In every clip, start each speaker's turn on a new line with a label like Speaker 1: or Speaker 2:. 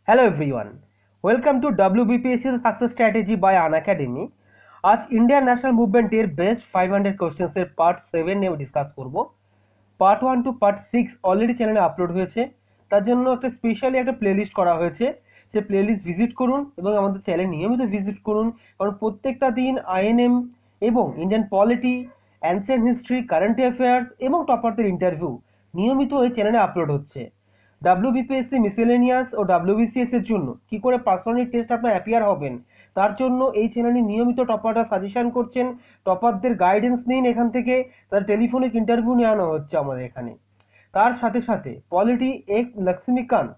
Speaker 1: Hello everyone, welcome to WBPSC success strategy by Unacademy. आज Indian national মুভমেন্টের best 500 কোশ্চেন্সের part 7 নিয়ে discuss করব। পার্ট 1 টু পার্ট 6 অলরেডি চ্যানেলে আপলোড হয়েছে, তার জন্য একটা স্পেশালি একটা প্লেলিস্ট করা হয়েছে। সেই প্লেলিস্ট ভিজিট করুন এবং আমাদের চ্যানেল নিয়মিত ভিজিট করুন, কারণ প্রত্যেকটা দিন আইএনএম এবং Indian polity, ancient history, current affairs এবং টপারদের ইন্টারভিউ নিয়মিত এই চ্যানেলে আপলোড হচ্ছে। WBPSC মিসেলেনিয়াস ও WBCS এর জন্য কি করে পার্সোনালি টেস্ট আপনার অ্যাপিয়ার হবেন, তার জন্য এই চ্যানেলে নিয়মিত টপাররা সাজেশন করছেন। টপারদের গাইডেন্স নিন এখান থেকে, তার টেলিফোনিক ইন্টারভিউ নেওয়ানো হচ্ছে আমাদের এখানে। তার সাথে সাথে পলিটি এক লক্ষ্মীকান্ত,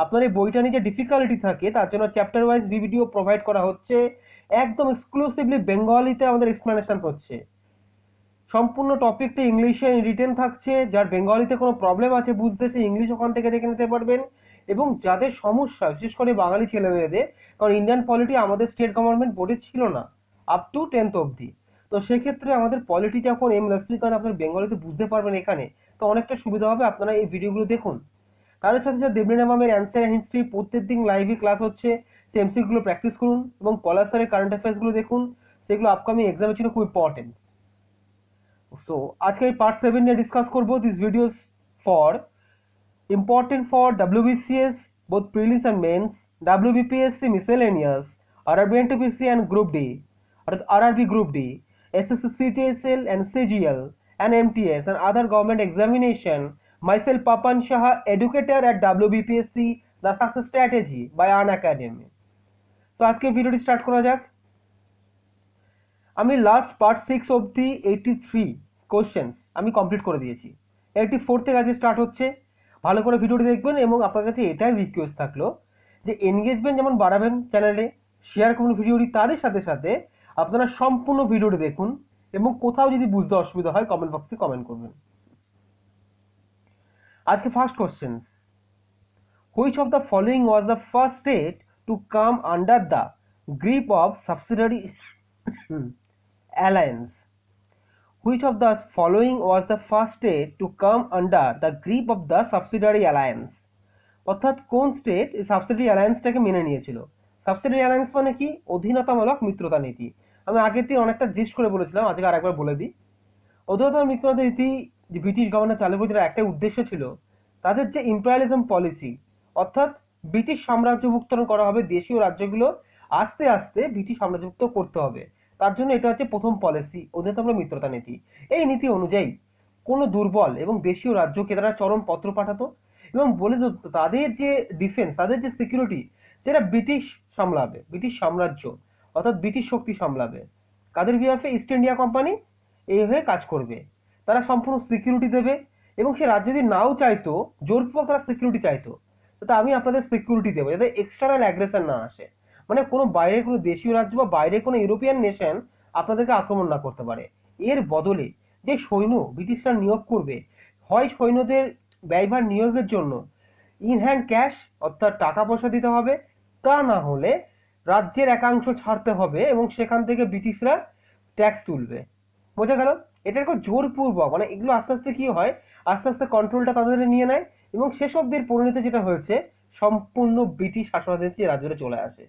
Speaker 1: আপনার এই বইটা নিয়ে যে ডিফিকাল্টি থাকে তার জন্য চ্যাপ্টার ওয়াইজ ভিডিও প্রোভাইড করা হচ্ছে, একদম এক্সক্লুসিভলি বেঙ্গলিতে আমাদের এক্সপ্লেনেশন হচ্ছে। সম্পূর্ণ টপিকটা ইংলিশে রিটেন থাকছে, যার বেঙ্গলিতে কোনো প্রবলেম আছে বুঝতে সে ইংলিশ ওখান থেকে দেখে নিতে পারবেন। এবং যাদের সমস্যা, বিশেষ করে বাঙালি ছেলেমেয়েদের, কারণ ইন্ডিয়ান পলিটি আমাদের স্টেট গভর্নমেন্ট বোর্ডে ছিল না আপ টু 10th অবধি, তো সেক্ষেত্রে আমাদের পলিটি যখন লক্ষ্মীকান্ত আপনার বেঙ্গলিতে বুঝতে পারবেন এখানে, তো অনেকটা সুবিধা হবে। আপনারা এই ভিডিওগুলো দেখুন। তার সাথে সাথে দেবলীনা ম্যামের অ্যান্সার অ্যান্ড হিস্ট্রি প্রত্যেক দিন লাইভে ক্লাস হচ্ছে, সেই এমসিগুলো প্র্যাকটিস করুন এবং পলাশ স্যারের কারেন্ট অ্যাফেয়ার্সগুলো দেখুন, সেগুলো আপকামিং এক্সামের জন্য খুব ইম্পর্টেন্ট। সো আজকে আমি পার্ট 7 নিয়ে ডিসকাস করব। This videos for important for WBCS both prelims and mains, WBPSC miscellaneous, RRB NTPC and Group D, RRB Group D, SSC CGSL and CGL and MTS and other government examination. Myself Papan Shaha, educator at WBPSC the success strategy by Unacademy. So আজকে ভিডিওটি start করা যাক। আমি last part 6 অবধি 83 questions আমি complete করে দিয়েছি। 84 থেকে আজকে স্টার্ট হচ্ছে। ভালো করে ভিডিওটি দেখবেন এবং আপনার কাছে এটাই রিকোয়েস্ট থাকলো যে এনগেজমেন্ট যেমন বাড়াবেন চ্যানেলে, শেয়ার করুন ভিডিওটি, তারই সাথে সাথে আপনারা সম্পূর্ণ ভিডিওটি দেখুন এবং কোথাও যদি বুঝতে অসুবিধা হয় কমেন্ট বক্সে কমেন্ট করবেন। আজকে first question, which of the following was the first state to come under the grip of subsidiary alliance? Which of the following was the first state to come under the grip of the subsidiary alliance? অর্থাৎ কোন state এই subsidiary অ্যালায়েন্সটাকে মেনে নিয়েছিল? Subsidiary alliance মানে কি? অধীনতামূলক মিত্রতা নীতি। আমি আগের দিন অনেকটা জিস্ট করে বলেছিলাম, আজকে আরেকবার বলে দিই। অধীনতামূলক মিত্রতা নীতি যে ব্রিটিশ গভর্নমেন্ট চালু করেছিল, একটা উদ্দেশ্য ছিল তাদের যে ইম্পেরিয়ালিজম পলিসি, অর্থাৎ ব্রিটিশ সাম্রাজ্যভুক্ত করা হবে দেশীয় রাজ্যগুলো, আস্তে আস্তে ব্রিটিশ সাম্রাজ্যভুক্ত করতে হবে। তার জন্য এটা হচ্ছে প্রথম পলিসি, অধীনতামূলক মিত্রতা নীতি। এই নীতি অনুযায়ী কোনো দুর্বল এবং দেশীয় রাজ্যকে তারা চরম পত্র পাঠাতো এবং বলে দিত তাদের যে ডিফেন্স, তাদের যে সিকিউরিটি, সেটা ব্রিটিশ সামলাবে, ব্রিটিশ সাম্রাজ্য অর্থাৎ ব্রিটিশ শক্তি সামলাবে। কাদের বিহাফে? ইস্ট ইন্ডিয়া কোম্পানি এইভাবে কাজ করবে, তারা সম্পূর্ণ সিকিউরিটি দেবে। এবং সে রাজ্য যদি নাও চাইতো, জোরপূর্বক তারা সিকিউরিটি চাইতো, তো আমি আপনাদের সিকিউরিটি দেবো যাতে এক্সটার্নাল অ্যাগ্রেশন না আসে, মানে কোনো বাইরের কোনো দেশীয় রাজ্য বা বাইরের কোনো ইউরোপিয়ান নেশন আপনাদেরকে আক্রমণ না করতে পারে। এর বদলে যে সৈন্য ব্রিটিশরা নিয়োগ করবে, হয় সৈন্যদের ব্যয়ভার নিয়োগের জন্য ইন হ্যান্ড ক্যাশ অর্থাৎ টাকা পয়সা দিতে হবে, তা না হলে রাজ্যের একাংশ ছাড়তে হবে এবং সেখান থেকে ব্রিটিশরা ট্যাক্স তুলবে। বোঝা গেল? এটা একটা জোরপূর্বক, মানে এগুলো আস্তে আস্তে কি হয়, আস্তে আস্তে কন্ট্রোলটা তাদের নিয়ে নেয় এবং শেষ অব্দের পরিণতি যেটা হয়েছে সম্পূর্ণ ব্রিটিশ শাসনাধীন রাজ্যে চলে আসে।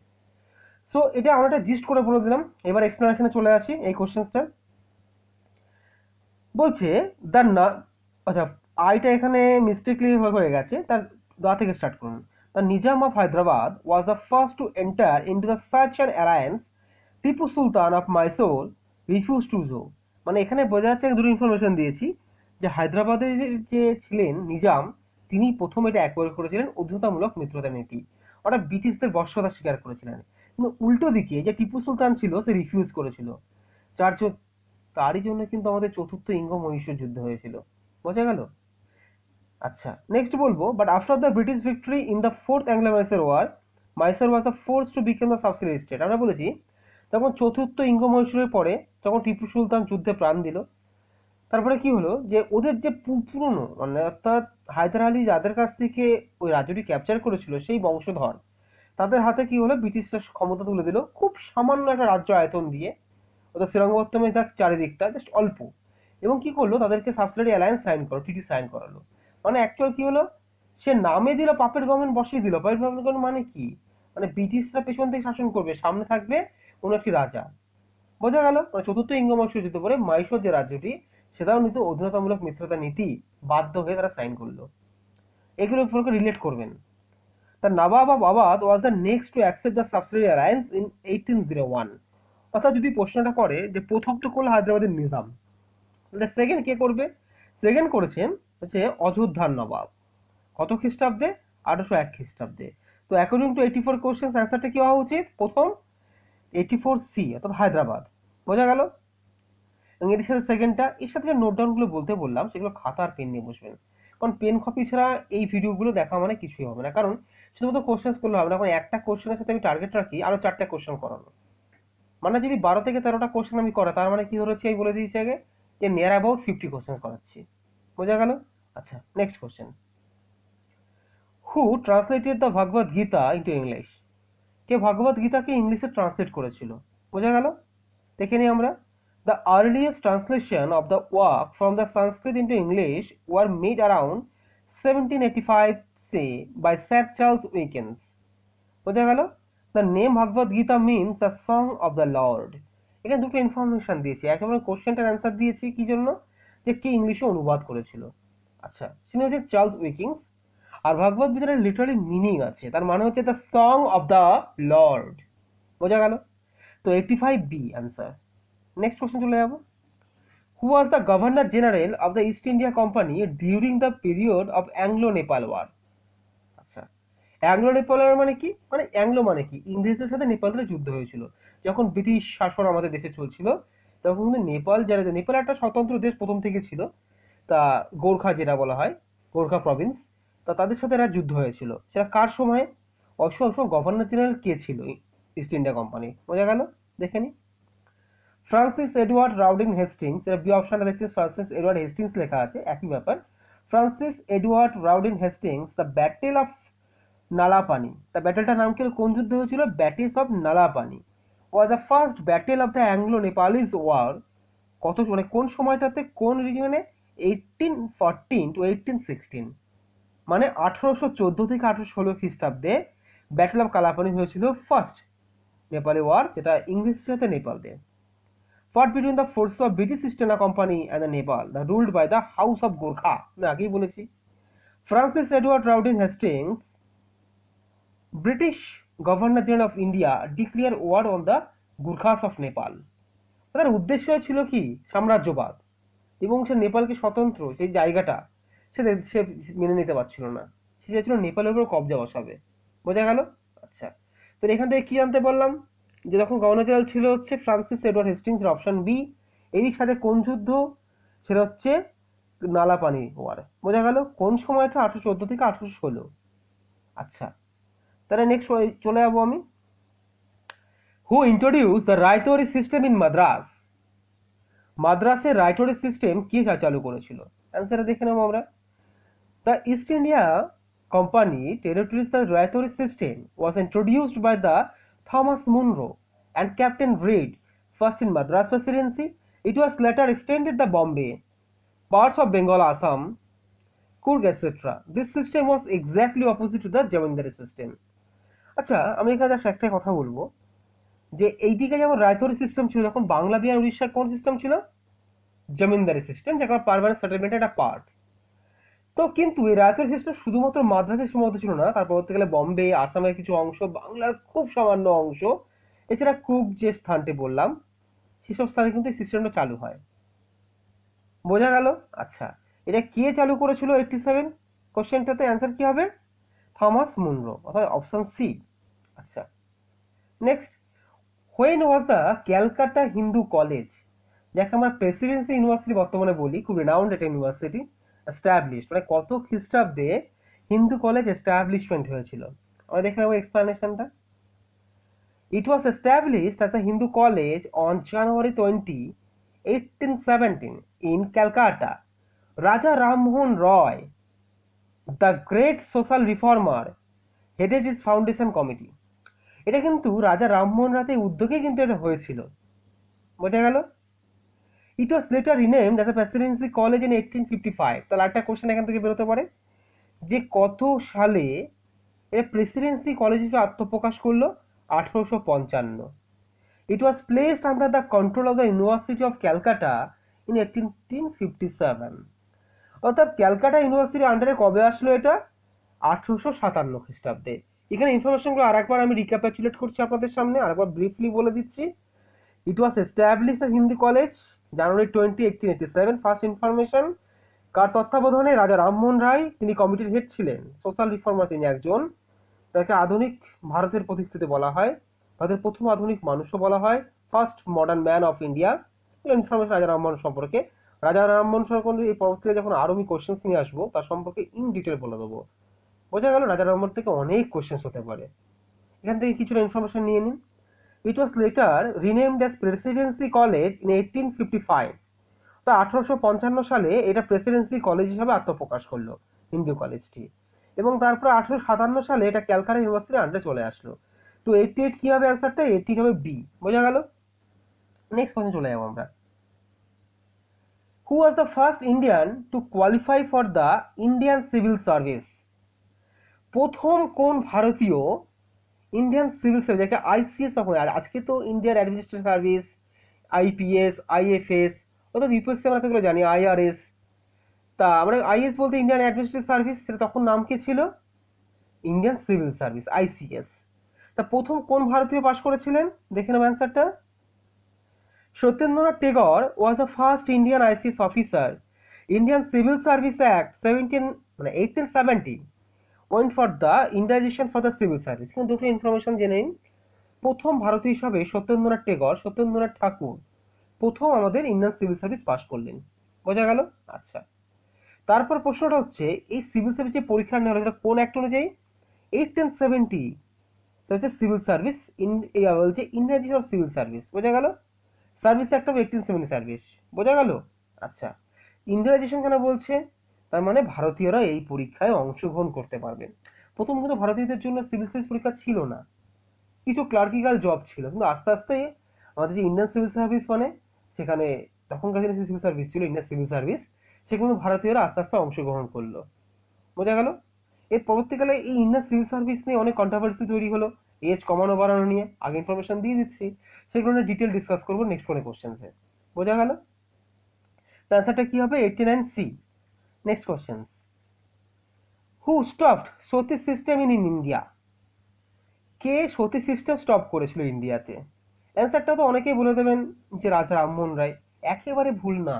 Speaker 1: সো এটা আমরা একটা জিস্ট করে বলে দিলাম। এবার এক্সপ্লেনেশনে চলে আসি। এই কোশ্চেনটা বলছে দ্য না, আচ্ছা আইটা এখানে মিস্টেকলি হয়ে গেছে, তার দা থেকে স্টার্ট করুন। The Nizam of Hyderabad was the first to enter into the such an alliance. Tipu Sultan of Mysore refuse to join. মানে এখানে বোঝা যাচ্ছে, দুটো ইনফরমেশন দিয়েছি, যে হায়দ্রাবাদের যে ছিলেন নিজাম, তিনি প্রথম এটা অ্যাকোয়ার করেছিলেন অধীনতামূলক মিত্রতা নীতি, অর্থাৎ ব্রিটিশদের বর্ষতা স্বীকার করেছিলেন। কিন্তু উল্টো দিকে যে টিপু সুলতান ছিল সে রিফিউজ করেছিল, যার তারই জন্য কিন্তু আমাদের চতুর্থ ইঙ্গ মহীশূর যুদ্ধ হয়েছিল। বোঝা গেল? আচ্ছা নেক্সট বলবো, but after the British victory in the fourth Anglo Mysore war, Mysore was the force to become the subsidiary state. আমরা বলেছি তখন চতুর্থ ইঙ্গ মহীশূরের পরে যখন টিপু সুলতান যুদ্ধে প্রাণ দিল, তারপরে কি হলো যে ওদের যে পুরনো, মানে অর্থাৎ হায়দার আলী যাদের কাছ থেকে ওই রাজ্যটি ক্যাপচার করেছিল সেই বংশধর, তাদের হাতে কি হলো, ব্রিটিশরা ক্ষমতা তুলে দিল খুব সামান্য একটা রাজ্য আয়তন দিয়ে, ওদের শ্রীরঙ্গপত্তমে তার চারিদিকটা জাস্ট অল্প। এবং কি করলো, তাদেরকে সাবসিডারি অ্যালায়েন্স সাইন করো, টিটি সাইন করালো। মানে অ্যাকচুয়াল কি হলো, সে নামে দিল পাপেট গভর্নমেন্ট, বসিয়ে দিল পাপেট গভর্নমেন্ট। মানে কি, মানে ব্রিটিশরা পেছন থেকে শাসন করবে, সামনে থাকবে কোনো একটি রাজা। বোঝা গেল? মানে চতুর্থ ইঙ্গবংশ যুদ্ধ পরে মাইশোর যে রাজ্যটি, সেটাও কিন্তু অধীনতামূলক মিত্রতা নীতি বাধ্য হয়ে তারা সাইন করলো। এগুলোর উপর রিলেট করবেন। The Nawab of Awadh was the next to accept the subsidiary alliance in 1801. অর্থাৎ যদি প্রশ্নটা করে যে প্রথম তো করলো হায়দ্রাবাদের নিজাম, তাহলে সেকেন্ড কে করবে? সেকেন্ড করেছেন হচ্ছে অযোধ্যার নবাব। কত খ্রিস্টাব্দে? 1801 খ্রিস্টাব্দে। তো অ্যাকর্ডিং টু 84 কোশ্চেন্স অ্যান্সারটা কি হওয়া উচিত? প্রথম 84C, অর্থাৎ হায়দ্রাবাদ। বোঝা গেল? এবং এর সাথে সেকেন্ডটা, এর সাথে যে নোট ডাউনগুলো বলতে বললাম সেগুলো খাতা আর পেন নিয়ে বসবেন। কারণ পেন কপি ছাড়া এই ভিডিওগুলো দেখা মানে কিছুই হবে না। কারণ শুধুমাত্র কোশ্চেন্স করলে হবে না, এখন একটা কোশ্চেনের সাথে আমি টার্গেট রাখি আরো 4টা কোশ্চেন করানো। মানে যদি 12 থেকে 13টা কোশ্চেন আমি করা, তার মানে কি ধরেছি আমি বলে দিয়েছি আগে, যে নিয়ার অ্যাবাউট 50 কোশ্চেন করাচ্ছি। বোঝা গেল? আচ্ছা, next question. Who translated the Bhagavad Gita into English? কে ভগবদ গীতাকে ইংলিশে ট্রান্সলেট করেছিল? বোঝা গেল? দেখে নিই আমরা। The earliest translation of the work from the Sanskrit into English were made around 1785 say by Sir Charles Dickens. বোঝা গেল? The name Bhagavad Gita means the song of the Lord. এখানে দুটো ইনফরমেশন দিয়েছি, একেবারে কোশ্চেনটার অ্যান্সার দিয়েছি কি জন্য, যে কে ইংলিশে অনুবাদ করেছিল। আচ্ছা, তিনি হচ্ছে চার্লস উইকিংস। আর ভগবদ গীতার লিটারালি মিনিং আছে, তার মানে হচ্ছে the song of the Lord. বোঝা গেল? তো 85B অ্যান্সার। নেক্সট কোশ্চেন চলে যাব। Who was the Governor General of the East India Company during the period of Anglo-Nepal War? আচ্ছা, অ্যাংলো নেপাল ওয়ার মানে কি? মানে অ্যাংলো মানে কি, ইংরেজদের সাথে নেপালের যুদ্ধ হয়েছিল যখন ব্রিটিশ শাসন আমাদের দেশে চলছিল। তখন কিন্তু নেপাল, যারা নেপাল একটা স্বতন্ত্র দেশ প্রথম থেকে ছিল, তা গোর্খা যেটা বলা হয়, গোর্খা প্রভিন্স, তা তাদের সাথে এরা যুদ্ধ হয়েছিল। সেটা কার সময়? অবশ্য গভর্নর জেনারেল কে ছিল ইস্ট ইন্ডিয়া কোম্পানি? বোঝা গেল? দেখে নি। ফ্রান্সিস এডওয়ার্ড রাউডিন হেস্টিংস, এর বি অপশনটা দেখছি ফ্রান্সিস এডওয়ার্ড হেস্টিংস লেখা আছে, একই ব্যাপার। Francis Edward Rawdon Hastings, the battle of Nalapani, তা ব্যাটেলটার নাম কি? কোন যুদ্ধ হয়েছিল? Battles of Nalapani was the first battle of the Anglo Nepalese war. কত মানে কোন সময়টাতে, কোন রিজিয়নে? 1814 to 1816, মানে 1814 থেকে 1816 খ্রিস্টাব্দে ব্যাটেল অফ কালাপানি হয়েছিল, ফার্স্ট নেপালি ওয়ার, যেটা ইংরেজের সাথে নেপালদের। Fought between the force of British East India company and the Nepal, the ruled by the house of Gorkha. আমি আগেই বলেছি। Francis Edward Rawdon Hastings, British governor general of India, declare war on the Gurkhas of Nepal. তাদের উদ্দেশ্য ছিল কি? সাম্রাজ্যবাদ, এবং সে নেপালকে স্বতন্ত্র সেই জায়গাটা সে মেনে নিতে পারছিল না। সে চাইছিল নেপালের উপর কবজা বসাবে। বোঝা গেল? আচ্ছা, তো এখান থেকে কি জানতে পারলাম, যে যখন গভর্নর জেনারেল ছিল হচ্ছে Francis Edward Hastings, option B. এরই সাথে কোন যুদ্ধ? সেটা হচ্ছে নালাপানি ওয়ার। বোঝা গেল? কোন সময়টা? 1814 থেকে 1816। আচ্ছা, তাহলে নেক্সট চলে যাবো আমি। Who introduce the ryotwari system in Madras? মাদ্রাসের রায়তওয়ারি সিস্টেম কে চালু করেছিল? অ্যান্সারটা দেখে নেবো আমরা। The East India company territories the ryotwari system was introduced by the Thomas Munro and Captain Reid, first in Madras Presidency. It was later extended to Bombay, parts of Bengal, Assam, Coorg, etc. This system was exactly opposite to the Jamindari system. আচ্ছা, আমি এখানে just একটাই কথা বলবো, যে এইদিকে যেমন ryotwari system ছিল, তখন বাংলা, বিহার, উড়িষ্যার কোন সিস্টেম ছিল? জমিনদারি সিস্টেম, যেটা পারমানেন্ট সেটেলমেন্টের একটা পার্ট। তো কিন্তু এই রায়তওয়ারি সিস্টেম শুধুমাত্র মাদ্রাসের সীমাবদ্ধ ছিল না, তার পরবর্তীকালে বম্বে, আসামের কিছু অংশ, বাংলার খুব সামান্য অংশ, এছাড়া কুক যে স্থানটি বললাম, সেসব স্থানে কিন্তু এই সিস্টেমটা চালু হয়। বোঝা গেল? আচ্ছা, এটা কে চালু করেছিল 87 কোশ্চেনটাতে? অ্যান্সার কি হবে? থমাস মুনরো, অর্থাৎ অপশন সি। আচ্ছা, next. When was the Calcutta Hindu college, যাকে আমরা প্রেসিডেন্সি ইউনিভার্সিটি বর্তমানে বলি, খুব রিনাউন্ড একটা ইউনিভার্সিটি, এস্টাবলিশড, মানে কত খ্রিস্টাব্দে হিন্দু কলেজ এস্টাবলিশমেন্ট হয়েছিল? আমরা দেখে নেবো এক্সপ্লানেশনটা। It was established as a Hindu college on January 20, 1817 in Calcutta. Raja Rammohn Roy, the great social reformer, headed its foundation committee. এটা কিন্তু রাজা রামমোহন রায়ের উদ্যোগে কিন্তু এটা হয়েছিল। বোঝা গেল? It was later renamed as a Presidency College in 1855. তাহলে একটা কোশ্চেন এখান থেকে বেরোতে পারে, যে কত সালে এর প্রেসিডেন্সি কলেজ হিসেবে আত্মপ্রকাশ করলো? 1855। It was placed under the control of the university of Calcutta in 1857। অর্থাৎ ক্যালকাটা ইউনিভার্সিটির আন্ডারে কবে আসলো এটা? 1857 খ্রিস্টাব্দে। এখানে ইনফরমেশনগুলো আরেকবার আমি রিক্যাপিচুলেট করছি আপনাদের সামনে, আরেকবার ব্রিফলি বলে দিচ্ছি। It was established Hindi college January 20, 1887। First information কার তত্ত্বাবধানে? রাজা রামমোহন রায়, তিনি কমিটির হেড ছিলেন, সোশ্যাল রিফর্মার তিনি একজন। তাকে আধুনিক ভারতের প্রতিকৃতি বলা হয়, তাদের প্রথম আধুনিক মানুষও বলা হয়, first modern man of India. Information রাজা রামমোহন সম্পর্কে। রাজা রামমোহন সম্পর্কে এই পরবর্তীতে যখন আরো আমি কোশ্চেন্স নিয়ে আসবো তার সম্পর্কে ইন ডিটেল বলে দেবো। বোঝা গেল রাজা রামমোহন থেকে অনেক কোশ্চেন্স হতে পারে, এখান থেকে কিছুটা ইনফরমেশন নিয়ে নিন। It was later renamed as presidency college in 1855। তো 1855 সালে এটা প্রেসিডেন্সি কলেজ হিসাবে আত্মপ্রকাশ করলো হিন্দু কলেজটি, এবং তারপর 1857 সালে এটা ক্যালকাটা ইউনিভার্সিটির আন্ডারে চলে আসলো। তো 88 কি হবে অ্যান্সারটা? 80 হবে বি। বোঝা গেল? নেক্সট কোশ্চেন চলে যাবো আমরা। Who was the first Indian to qualify for the Indian civil service? প্রথম কোন ভারতীয় ইন্ডিয়ান সিভিল সার্ভিস, যাকে আইসিএস তখন, আর আজকে তো Indian administrative service, IPS, IFS, অর্থাৎ ইউপিএসসি আমরা সেগুলো জানি, আইআরএস। তা আমরা আইএস বলতে ইন্ডিয়ান অ্যাডমিনিস্ট্রেটিভ সার্ভিস, সেটা তখন নাম কি ছিল? Indian civil service, ICS. তা প্রথম কোন ভারতীয় পাশ করেছিলেন? দেখে নেব অ্যান্সারটা। Satyendranath Tagore was the first Indian ICS officer. Indian civil service act 1870 went for the Indianisation for the civil service. কিন্তু দুটো ইনফরমেশন জেনে নিন। প্রথম ভারতীয় হিসাবে সত্যেন্দ্রনাথ টেগর, সত্যেন্দ্রনাথ ঠাকুর প্রথম আমাদের ইন্ডিয়ান সিভিল সার্ভিস পাশ করলেন। বোঝা গেল? আচ্ছা, তারপর প্রশ্নটা হচ্ছে এই সিভিল সার্ভিস যে পরীক্ষা নেওয়া হলো কোন অ্যাক্ট অনুযায়ী? 1870। হচ্ছে সিভিল সার্ভিস বলছে ইন্ডিয়ানাইজেশন অফ সিভিল সার্ভিস। বোঝা গেল? Service act of 1870 service. বোঝা গেল? আচ্ছা, ইন্ডিয়ানাইজেশন কেন বলছে? তার মানে ভারতীয়রা এই পরীক্ষায় অংশগ্রহণ করতে পারবেন। প্রথম কিন্তু ভারতীয়দের জন্য সিভিল সার্ভিস পরীক্ষা ছিল না, কিছু ক্লার্কিক্যাল জব ছিল, কিন্তু আস্তে আস্তে আমাদের যে ইন্ডিয়ান সিভিল সার্ভিস মানে সেখানে তখনকার দিনে সিভিল সার্ভিস ছিল ইন্ডিয়ান সিভিল সার্ভিস, সেখানে ভারতীয়রা আস্তে আস্তে অংশগ্রহণ করলো। বোঝা গেল? এর পরবর্তীকালে এই ইন্ডিয়ান সিভিল সার্ভিস নিয়ে অনেক কন্ট্রোভার্সি তৈরি হলো, এজ কমানো বাড়ানো নিয়ে। আগে ইনফরমেশন দিয়ে দিচ্ছি, সেগুলো নিয়ে ডিটেল ডিসকাস করবো নেক্সট ফোনে কোশ্চেন্সে। বোঝা গেল? অ্যান্সারটা কি হবে? 89C। Next question, who stopped Sati system in India? K Sati system stop করেছিল ইন্ডিয়াতে? অ্যান্সারটা তো অনেকেই বলে দেবেন যে রাজা রামমোহন রায়। একেবারে ভুল না,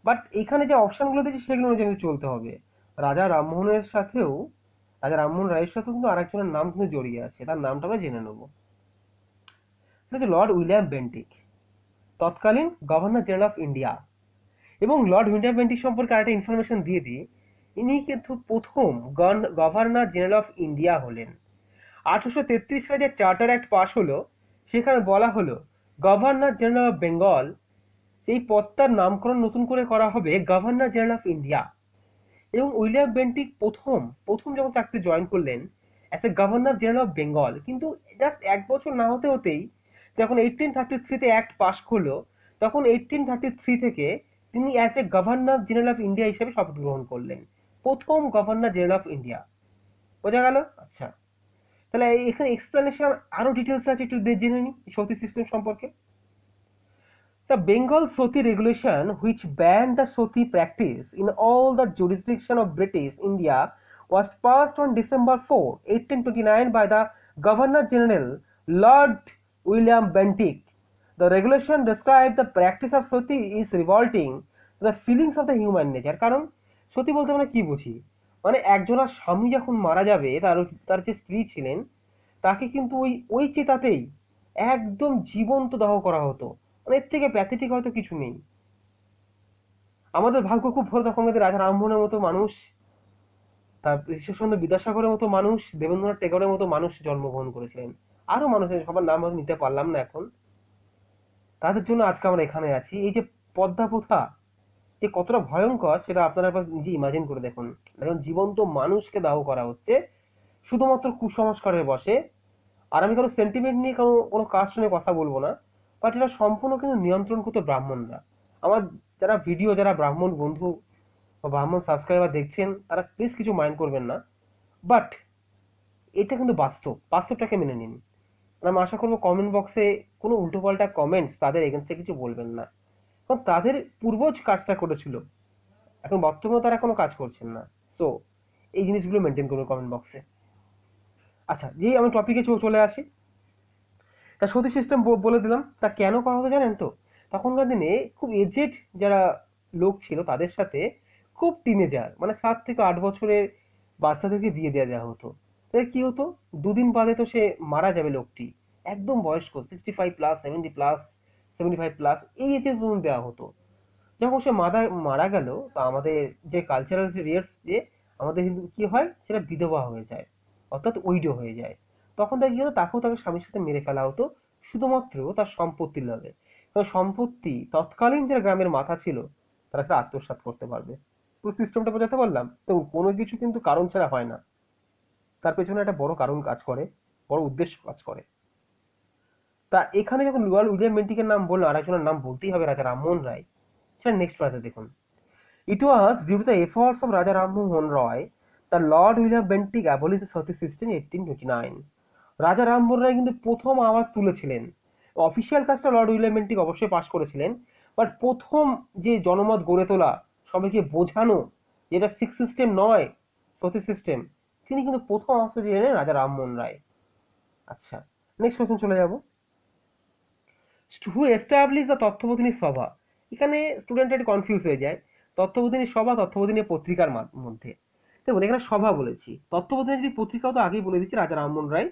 Speaker 1: বাট এখানে যে অপশনগুলো দিয়েছে সেগুলো অনুযায়ী চলতে হবে। রাজা রামমোহনের সাথেও, রাজা রামমোহন রায়ের সাথেও কিন্তু আরেকজনের নাম কিন্তু জড়িয়ে আছে, তার নামটা আমরা জেনে নেব। সেটা হচ্ছে লর্ড উইলিয়াম বেন্টিক, তৎকালীন গভর্নর জেনারেল অফ ইন্ডিয়া। এবং লর্ড উইলিয়াম বেন্টিক সম্পর্কে আরেকটা ইনফরমেশন দিয়ে দিই, ইনি কিন্তু প্রথম গভর্নর জেনারেল অফ ইন্ডিয়া হলেন। 1833 সালে যে চার্টার অ্যাক্ট পাস হলো সেখানে বলা হলো গভর্নর জেনারেল অফ বেঙ্গল, এই পদটার নামকরণ নতুন করে করা হবে গভর্নর জেনারেল অফ ইন্ডিয়া। এবং উইলিয়াম বেন্টিক প্রথম প্রথম যখন চাকরি জয়েন করলেন as a governor general of Bengal, কিন্তু জাস্ট এক বছর না হতে হতেই যখন 1833-তে অ্যাক্ট পাস করলো, তখন 1833 থেকে তিনি as a governor general of India হিসেবে শপথ গ্রহণ করলেন, প্রথম গভর্নর জেনারেল অফ ইন্ডিয়া। বোঝা গেল? আচ্ছা, তাহলে এখানে এক্সপ্লেনেশন আরো ডিটেলস আছে, একটু জেনে নিই সতী সিস্টেম সম্পর্কে। The Bengal Soti regulation, which banned the Soti practice in all the jurisdiction of British India, was passed on December 4, 1829 by the Governor General Lord William Bentinck. The regulation described the practice of Soti is revolting to the feelings of the human nature. কারণ সতী বলতে আমরা কি বুঝি? মানে একজনের স্বামী যখন মারা যাবে, তার যে স্ত্রী ছিলেন তাকে কিন্তু ওই চেতাতেই একদম জীবন্ত দাহ করা হতো। মানে এর থেকে প্যাথেটিক হয়তো কিছু নেই। আমাদের ভাগ্য খুব ভালো, তখন আমাদের রাজা রামমোহনের মতো মানুষ, তার ঈশ্বরচন্দ্র বিদ্যাসাগরের মতো মানুষ, দেবেন্দ্রনাথ টেগরের মতো মানুষ জন্মগ্রহণ করেছিলেন। আরো মানুষের সবার নাম হয়তো নিতে পারলাম না এখন, তাদের জন্য আজকে আমরা এখানে আছি। এই যে পদ্মা প্রথা যে কতটা ভয়ঙ্কর সেটা আপনারা একবার নিজে ইমাজিন করে দেখুন। এখন জীবন্ত মানুষকে দাহ করা হচ্ছে শুধুমাত্র কুসংস্কারের বশে। আর আমি কারো সেন্টিমেন্ট নিয়ে কোনো কাজ শুনে কথা বলবো না, বাট এটা সম্পূর্ণ কিন্তু নিয়ন্ত্রণ করতো ব্রাহ্মণরা। আমার যারা ব্রাহ্মণ বন্ধু বা ব্রাহ্মণ সাবস্ক্রাইবার দেখছেন তারা প্লিজ কিছু মাইন্ড করবেন না, বাট এটা কিন্তু বাস্তবটাকে মেনে নিন। আমি আশা করবো কমেন্ট বক্সে কোনো উল্টোপাল্টা কমেন্টস তাদের এগেনস্টে কিছু বলবেন না, কারণ তাদের পূর্বজ কাজটা করেছিল, এখন বর্তমানে তারা কোনো কাজ করছেন না। তো এই জিনিসগুলো মেনটেন করবে কমেন্ট বক্সে। আচ্ছা, যেই আমি টপিকে চলে আসি, তা সতী সিস্টেম বলে দিলাম। তা কেন করা হতো জানেন তো? তখনকার দিনে খুব এজেড যারা লোক ছিল তাদের সাথে খুব টিনেজার মানে 7 থেকে 8 বছরের বাচ্চাদেরকে বিয়ে দেওয়া হতো। তাহলে কি হতো, দুদিন বাদে তো সে মারা যাবে লোকটি, একদম বয়স্ক 65+, 70+, 75+, এই এজে দেওয়া হতো। যখন সে মারা গেল, তো আমাদের যে কালচারাল রিয়ার্স যে আমাদের কিন্তু কি হয়, সেটা বিধবা হয়ে যায়, অর্থাৎ উইডো হয়ে যায়। তখন তাকে কি হতো, তাকে স্বামীর সাথে মেরে ফেলা হতো শুধুমাত্র তার সম্পত্তির লাভে। কারণ সম্পত্তি তৎকালীন যে গ্রামের মাথা ছিল তারা সেটা আত্মসাৎ করতে পারবে। পুরো সিস্টেমটা বোঝাতে পারলাম তো? কোনো কিছু কিন্তু কারণ ছাড়া হয় না, তার পেছনে একটা বড় কারণ কাজ করে, বড় উদ্দেশ্য কাজ করে। তা এখানে যখন লর্ড উইলিয়াম বেন্টিকের নাম বললো, আর একজনের নাম বলতেই হবে, রাজা রামমোহন রায়। সেটা নেক্সট পার্টে দেখুন। It was due to the efforts of Raja Rammohn Roy that Lord William Bentinck abolished the Sati system 1829। রাজা রামমোহন রায় কিন্তু প্রথম আওয়াজ তুলেছিলেন। অফিসিয়াল কাজটা লর্ড উইলিয়াম বেন্টিক অবশ্যই পাশ করেছিলেন, বাট প্রথম যে জনমত গড়ে তোলা, সবাইকে বোঝানো যেটা সিক্স সিস্টেম নয়, সতী সিস্টেম, তিনি কিন্তু প্রথম আওয়াজ তুলেছিলেন রাজা রামমোহন রায়। আচ্ছা, নেক্সট কোয়েশ্চেন চলে যাব। হু এস্টাবলিশ দ্য তত্ত্ববোধিনী সভা? এখানে স্টুডেন্ট একটু কনফিউজ হয়ে যায়। তত্ত্ববোধিনী সভা, তত্ত্ববোধিনী পত্রিকার মধ্যে দেখুন, এখানে সভা বলেছি, তত্ত্ববোধিনী যদি পত্রিকাও তো আগেই বলে দিচ্ছি, রাজা রামমোহন রায়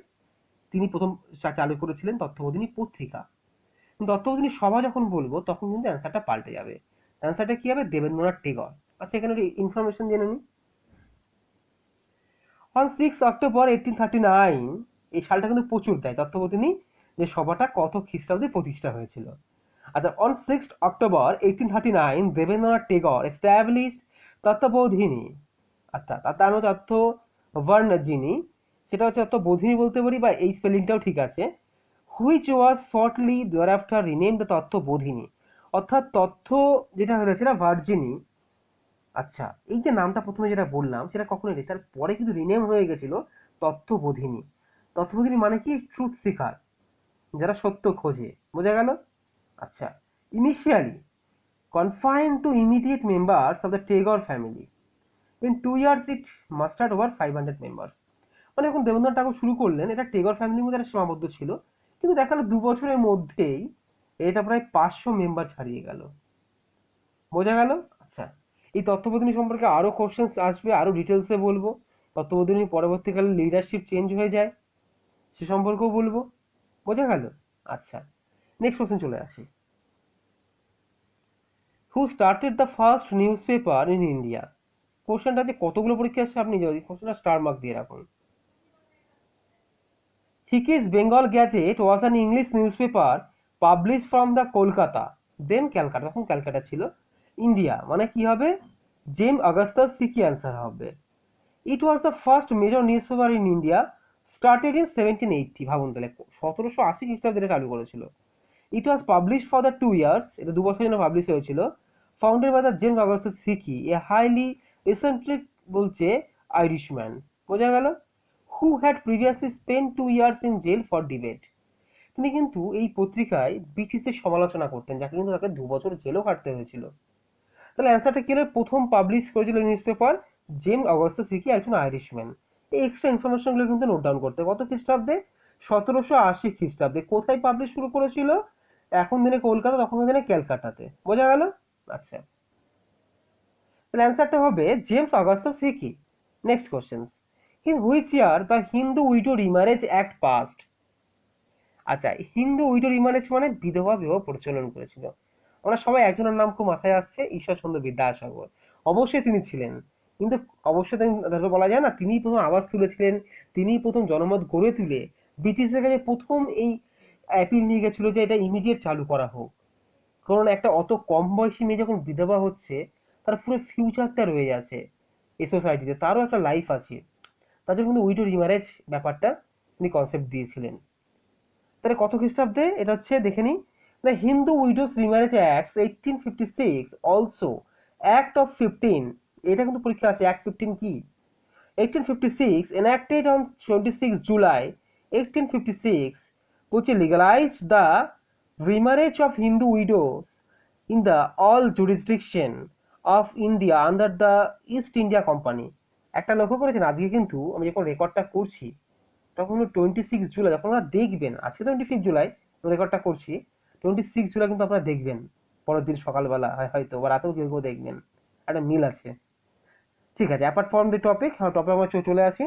Speaker 1: তিনি প্রথম চালু করেছিলেন তত্ত্ববোধিনী পত্রিকা। তত্ত্ববোধিনী সভা যখন বলবো তখন কিন্তু অ্যান্সারটা পাল্টে যাবে। অ্যান্সারটা কি হবে, দেবেন্দ্রনাথ টেগর। আচ্ছা, এখানে একটা ইনফরমেশন জেনে নিই। অন 6 অক্টোবর 1839, এই সালটা কিন্তু প্রচুর দেয় তত্ত্ববোধিনী যে সভাটা কত খ্রিস্টাব্দে প্রতিষ্ঠা হয়েছিল। আচ্ছা, on 6 October 1839 Debendranath Tagore established Tattwabodhini. আচ্ছা, তার মধ্যে তত্ত্ববর্ণিনী, সেটা হচ্ছে তত্ত্ববোধিনী বলতে পারি, বা এই স্পেলিংটাও ঠিক আছে। Which was shortly thereafter rename the Tattvabodhini, অর্থাৎ তথ্য যেটা হয়েছে না ভার্জিনী। আচ্ছা, এই যে নামটা প্রথমে যেটা বললাম সেটা কখনোই নেই, তার পরে কিন্তু রিনেম হয়ে গেছিল তত্ত্ববোধিনী। তত্ত্ববোধিনী মানে কি, ট্রুথ সিকার, যারা সত্য খোঁজে, বোঝা গেল? আচ্ছা, initially confined to immediate members of the Tagore family. In 2 years it mustered over 500 members. মানে যখন দেবেন্দ্রনাথ ঠাকুর শুরু করলেন, এটা টেগর ফ্যামিলির মধ্যে একটা সীমাবদ্ধ ছিল, কিন্তু দেখা গেল 2 বছরের মধ্যেই এটা প্রায় 500 মেম্বার ছাড়িয়ে গেল, বোঝা গেল? আচ্ছা, এই তত্ত্ববোধিনী সম্পর্কে আরো কোশ্চেন আসবে, আরো ডিটেলসে বলবো। তত্ত্ববোধিনী পরবর্তীকালে লিডারশিপ চেঞ্জ হয়ে যায়, সে সম্পর্কেও বলবো, বোঝা গেল? আচ্ছা, নেক্সট কোশ্চেন চলে আসি। Who started the first news paper in India? কোশ্চেনটাতে কতগুলো পরীক্ষা আসছে, আপনি যদি কোশ্চেনটা স্টার মার্ক দিয়ে রাখুন। Hickey's Bengal Gazette was an English newspaper published from the Kolkata, then Calcutta, তখন ক্যালকাটা ছিল, ইন্ডিয়া। মানে কি হবে, জেমস অগাস্টাস হিকি অ্যান্সার হবে। It was the first major news paper in India, started in 1780। ভাবুন তাহলে, 1780 খ্রিস্টাব্দে চালু করেছিল। It was publish for the 2 years, এটা 2 বছরের জন্য পাবলিশ হয়েছিল। Founded by the James Augustus Hicky, a highly eccentric বলছে আইরিশম্যান, বোঝা গেল? Who had previously spend 2 years in jail for debate. তিনি কিন্তু এই পত্রিকায় ব্রিটিশদের সমালোচনা করতেন, যাকে কিন্তু তাকে 2 বছর জেলও কাটতে হয়েছিল। তাহলে অ্যান্সারটা কি হলো, প্রথম পাবলিশ করেছিল news paper James Augustus Hicky, একজন আইরিশম্যান। এই এক্সট্রা ইনফরমেশনগুলো কিন্তু নোট ডাউন করতে। কত খ্রিস্টাব্দে? 1780 খ্রিস্টাব্দে। কোথায় পাবলিশ শুরু করেছিল? এখন দিনে কলকাতা, তখন দিনে ক্যালকাটাতে, বোঝা গেল? আচ্ছা, তাহলে অ্যান্সারটা হবে James Augustus Hicky. Next question, in which year the Hindu widow remarriage act passed? আচ্ছা, হিন্দু উইডো রিম্যারেজ মানে বিধবা বিবাহ প্রচলন করেছিল। আমরা সবাই একজনের নাম খুব মাথায় আসছে, ঈশ্বরচন্দ্র বিদ্যাসাগর। অবশ্যই তিনি ছিলেন, কিন্তু অবশ্যই তাদের বলা যায় না, তিনিই প্রথম আওয়াজ তুলেছিলেন, তিনিই প্রথম জনমত গড়ে তুলে ব্রিটিশদের কাছে প্রথম এই অ্যাপিল নিয়ে গেছিল যে এটা ইমিডিয়েট চালু করা হোক। কারণ একটা অত কম বয়সী মেয়ে যখন বিধবা হচ্ছে, তার পুরো ফিউচারটা রয়ে যাচ্ছে এই সোসাইটিতে, তারও একটা লাইফ আছে, তার জন্য কিন্তু উইডো রিম্যারেজ ব্যাপারটা তিনি কনসেপ্ট দিয়েছিলেন। তাহলে কত খ্রিস্টাব্দে এটা হচ্ছে, দেখে নিই। The Hindu widows remarriage act 1856 also act of 15 এটা কিন্তু পরীক্ষা আছে। অ্যাক্ট 15 কি? 1856 enacted on 26 July 1856 which legalized the remarriage of Hindu widows in the all jurisdiction of India under the East India Company। একটা লক্ষ্য করেছেন আজকে কিন্তু আমি যখন রেকর্ডটা করছি তখন 26 জুলাই, যখন আপনারা দেখবেন, আজকে 25 জুলাই রেকর্ডটা করছি, 26 জুলাই কিন্তু আপনারা দেখবেন পরের দিন সকালবেলা হয়তো বা রাতেও কেউ কেউ দেখবেন, একটা মিল আছে। ঠিক আছে, অ্যাপার্ট ফ্রম দি টপিক আমরা চলে আসি।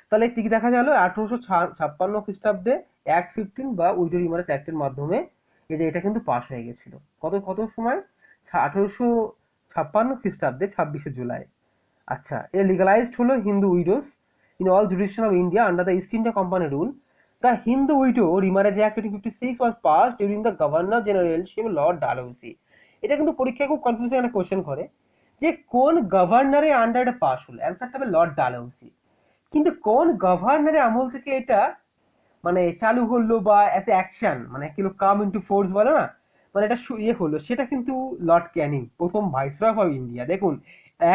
Speaker 1: তাহলে কি দেখা গেল 1856 খ্রিস্টাব্দে অ্যাক্ট 15 বা উইডো রিমারেজ অ্যাক্টের মাধ্যমে এটা কিন্তু পাস হয়ে গেছিল। কত সময়? 1856 খ্রিস্টাব্দে 26 জুলাই। আচ্ছা, এটা লিগালাইজড হলো Hindu widows in all jurisdiction of India under the East India company rule. The Hindu widow remarriage act 1856 was passed during the governor generalship Lord Dalhousie. এটা কিন্তু পরীক্ষায় খুব কনফিউশন একটা কোশ্চেন করে যে কোন গভর্নরের আন্ডারে পাস হলো, অ্যান্সারটা হবে লর্ড ডালহৌসি। কিন্তু কোন গভর্নরের আমল থেকে এটা মানে চালু হলো বা অ্যাজ এ অ্যাকশন, মানে কিলো কাম ইনটু ফোর্স বলে না, মানে এটা হলো, সেটা কিন্তু লর্ড ক্যানিং, প্রথম ভাইসরয় অফ ইন্ডিয়া। দেখুন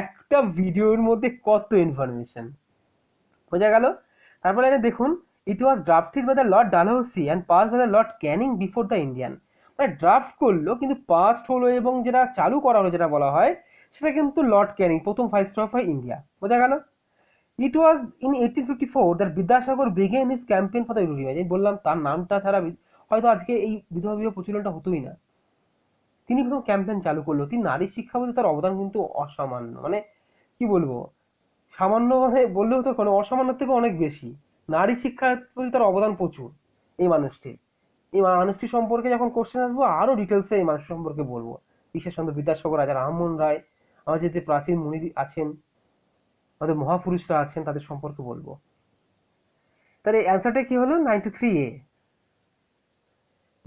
Speaker 1: একটা ভিডিওর মধ্যে কত ইনফরমেশন, বোঝা গেল। তারপরে দেখুন, it was drafted by the Lord Dalhousie and pass by the Lord Canning before the Indian. মানে ড্রাফট করলো কিন্তু পাস্ট হলো এবং যেটা চালু করা হলো যেটা বলা হয় সেটা কিন্তু লর্ড ক্যানিং, প্রথম ভাইসরয় অফ ইন্ডিয়া, বোঝা গেল। It was in 1854 that Vidyasagar began his campaign for the Udu Remarriage। আমি বললাম তার নামটা ছাড়া হয়তো আজকে এই বিধবা বিবাহ প্রচলনটা হতোই না। তিনি প্রথম ক্যাম্পেইন চালু করলো। তিনি নারী শিক্ষা বলতে তার অবদান কিন্তু অসামান্য, মানে কি বলবো, সামান্য মানে বললেও তো কোনো, অসামান্যের থেকে অনেক বেশি। নারী শিক্ষার প্রতি তার অবদান প্রচুর। এই মানুষটি সম্পর্কে যখন কোশ্চেন আসবো আরো ডিটেলসে এই মানুষ সম্পর্কে বলবো। ঈশ্বরচন্দ্র বিদ্যাসাগর, রাজা রামমোহন রায়, আমাদের যে প্রাচীন মুনি আছেন, আমাদের মহাপুরুষরা আছেন, তাদের সম্পর্কে বলবো। তাহলে অ্যান্সারটা কি হলো? 93A।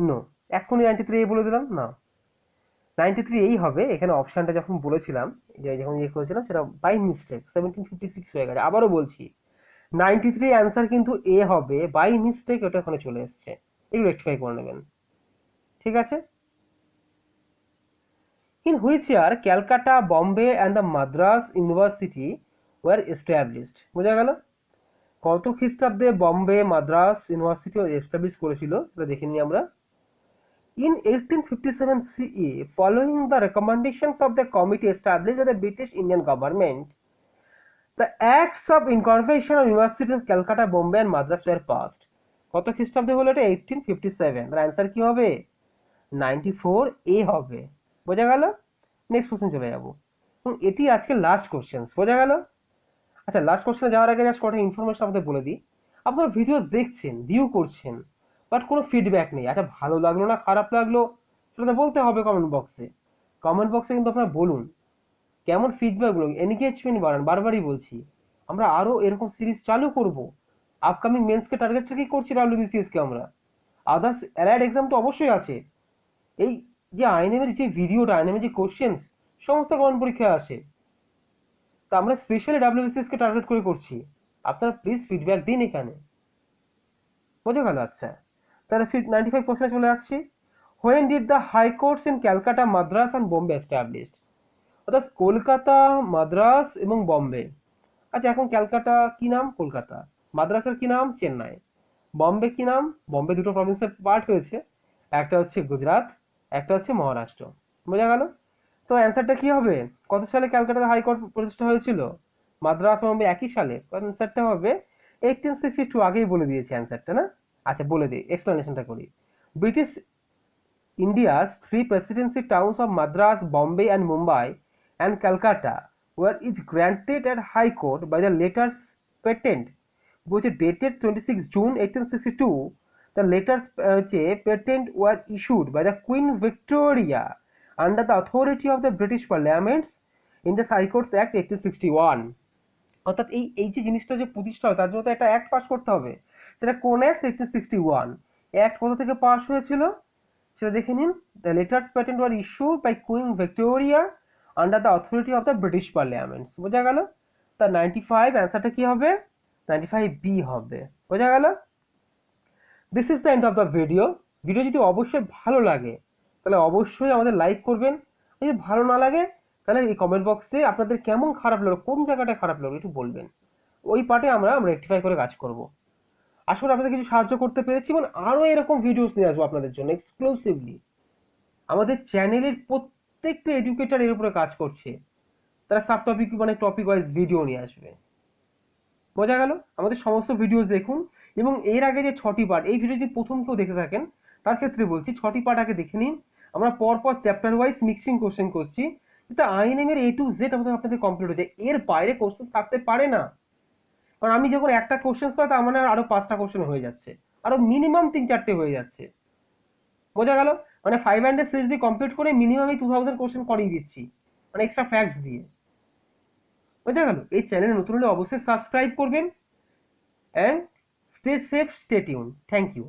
Speaker 1: নো, এক্ষুনি 93A বলে দিলাম না, 93 হবে। এখানে অপশনটা যখন বলেছিলাম, যখন করেছিলাম সেটা বাই মিস্টেক 1756 হয়ে গেছে। আবারও বলছি 93 অ্যান্সার কিন্তু এ হবে, বাই মিস্টেক ওটা ওখানে চলে এসছে, একটু রেকটিফাই করে নেবেন, ঠিক আছে। In which year Calcutta, Bombay and the Madras university were established. বোঝা গেল কত খ্রিস্টাব্দে বম্বে মাদ্রাস ইউনিভার্সিটি এস্টাবলিশ করেছিল সেটা দেখে নিই আমরা। In 1857 CE, following the recommendations of the committee established by the British Indian government, the acts of incorporation of Universities of Calcutta, Bombay and Madras were passed. কত খ্রিস্টাব্দে হলো এটা? 1857। তার অ্যান্সার কি হবে? 94A হবে, বোঝা গেল। নেক্সট কোশ্চেন চলে যাবো, এবং এটি আজকে লাস্ট কোশ্চেন, বোঝা গেল। আচ্ছা, লাস্ট কোশ্চেনে যাওয়ার আগে জাস্ট কটা ইনফরমেশন আপনাদের বলে দিই। আপনারা ভিডিও দেখছেন, ভিউ করছেন, বাট কোনো ফিডব্যাক নেই। আচ্ছা, ভালো লাগলো না খারাপ লাগলো সেটা বলতে হবে কমেন্ট বক্সে। কমেন্ট বক্সে কিন্তু আপনারা বলুন কেমন ফিডব্যাকগুলো, এনগেজমেন্ট বাড়ান। বারবারই বলছি আমরা আরও এরকম সিরিজ চালু করব। আপকামিং মেন্সকে টার্গেট রেখেই করছি ডাব্লিউবিসিএসকে আমরা। আদার্স অ্যালাইড এক্সাম তো অবশ্যই আছে। এই যে আইএনএমের যে ভিডিওটা, আইএনএমের যে কোশ্চেন, সমস্ত কমন পরীক্ষায় আসে, তা আমরা স্পেশালি ডাব্লিউবিসিএসকে টার্গেট করে করছি। আপনারা প্লিজ ফিডব্যাক দিন এখানে, বোঝা গেল। আচ্ছা, তাহলে 95 কোশ্চেনে চলে আসছি। When did the high courts in Calcutta, Madras and Bombay established. অর্থাৎ কলকাতা, মাদ্রাস এবং বম্বে। আচ্ছা, এখন ক্যালকাটা কি নাম? কলকাতা। মাদ্রাসের কি নাম? চেন্নাই। বম্বে কি নাম? বম্বে দুটো প্রভিন্সের পার্ট হয়েছে, একটা হচ্ছে গুজরাট, একটা হচ্ছে মহারাষ্ট্র, বোঝা গেল। তো অ্যান্সারটা কি হবে? কত সালে ক্যালকাটাতে হাইকোর্ট প্রতিষ্ঠা হয়েছিল? মাদ্রাস বম্বে একই সালে। অ্যান্সারটা হবে 1862। আগেই বলে দিয়েছি অ্যান্সারটা, না? আচ্ছা, বলে দিই, এক্সপ্লেনেশনটা করি। British India's three presidency towns of Madras, Bombay and Mumbai and Calcutta were each granted at High Court by the letters patent which dated 26 June 1862. The letters patent were issued by the Queen Victoria under the authority of the British Parliaments in the High Courts Act 1861. অর্থাৎ এই যে জিনিসটা যে প্রতিষ্ঠা হয় তার জন্য তো একটা অ্যাক্ট পাস করতে হবে। সেটা কোন অ্যাক্ট? 1861। অ্যাক্ট কোথা থেকে পাস হয়েছিল সেটা দেখে নিন। The letters patent were issued by Queen Victoria under the authority of the British parliaments, বোঝা গেল। তার 95 অ্যান্সারটা কি হবে? 95B হবে, বোঝা গেল। This is the end of the video. Video যদি অবশ্যই ভালো লাগে তাহলে অবশ্যই আমাদের লাইক করবেন, যদি ভালো না লাগে তাহলে এই কমেন্ট বক্সে আপনাদের কেমন খারাপ লাগলো, কোন জায়গাটা খারাপ লাগলো একটু বলবেন। ওই পার্টে আমরা রেকটিফাই করে কাজ করব। আশা করি আপনাদের কিছু সাহায্য করতে পেরেছি এবং আরও এরকম ভিডিওস নিয়ে আসবো আপনাদের জন্য এক্সক্লুসিভলি। আমাদের চ্যানেলের প্রত্যেকটা এডুকেটার এর উপরে কাজ করছে, তারা সাব টপিক মানে টপিক ওয়াইজ ভিডিও নিয়ে আসবে। বোঝা গেল? আমাদের সমস্ত ভিডিওস দেখুন এবং এর আগে যে 6টি পার্ট, এই ভিডিও যদি প্রথম কেউ দেখে থাকেন তার ক্ষেত্রে বলছি 6টি পার্ট আগে দেখে নিন। আমরা পরপর চ্যাপ্টার ওয়াইজ মিক্সিং কোশ্চেন করছি, কিন্তু আইএনএম এর A to Z আমাদের আপনাদের কমপ্লিট হয়ে যায়। এর বাইরে কোশ্চেন থাকতে পারে না, কারণ আমি যখন একটা কোশ্চেন করি তার মানে আরো 5টা কোশ্চেন হয়ে যাচ্ছে, আরো মিনিমাম 3-4টে হয়ে যাচ্ছে। বোঝা গেল? মানে 500 সিরিজ দিয়ে কমপ্লিট করে মিনিমাম 2000 কোশ্চেন করিয়ে দিচ্ছি, মানে এক্সট্রা ফ্যাক্টস দিয়ে। বোঝা গেল? এই চ্যানেলে নতুন হলে অবশ্যই সাবস্ক্রাইব করবেন and stay safe, stay tuned. Thank you.